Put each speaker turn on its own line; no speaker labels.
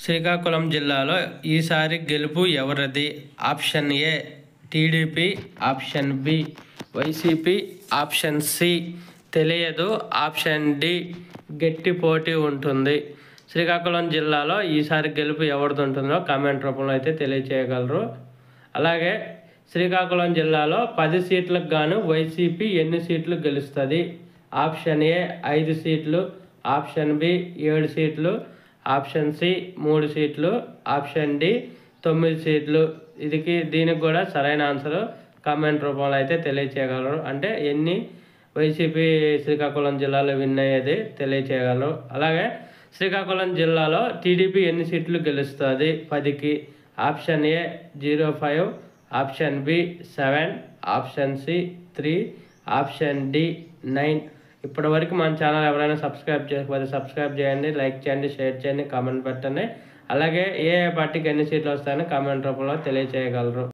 శ్రీకాకుళం జిల్లాలో ఈసారి గెలుపు ఎవరిది? Option A TDP, option B YCP, option C తెలియదు, ఆప్షన్ డి గట్టి పోటీ ఉంటుంది. శ్రీకాకుళం జిల్లాలో ఈసారి గెలుపు ఎవరిది ఉంటుందో కామెంట్ రూపంలో అయితే తెలియచేయగలరు. అలాగే శ్రీకాకుళం జిల్లాలో 10 సీట్లకు గాను వైసీపీ ఎన్ని సీట్లు గెలుస్తుంది? ఆప్షన్ ఏ 5 సీట్లు, ఆప్షన్ బి 7 సీట్లు, ఆప్షన్ సి 3 సీట్లు, ఆప్షన్ డి 9 సీట్లు. దీనికి కూడా సరైన ఆన్సర్ కామెంట్ రూపంలో అయితే తెలియచేయగలరు. అంటే ఎన్ని వైసీపీ శ్రీకాకుళం జిల్లాలో విన్ అయ్యేది తెలియచేయగలరు. అలాగే శ్రీకాకుళం జిల్లాలో టీడీపీ ఎన్ని సీట్లు గెలుస్తుంది 10కి? Option A 05, option B 7, option C 3, option D 9. ఇప్పటివరకు మన ఛానల్ ఎవరైనా సబ్స్క్రైబ్ చేయకపోతే సబ్స్క్రైబ్ చేయండి, లైక్ చేయండి, షేర్ చేయండి, కామెంట్ పెట్టండి. అలాగే ఏ పార్టీకి ఎన్ని సీట్లు వస్తాయని కామెంట్ రూపంలో తెలియచేయగలరు.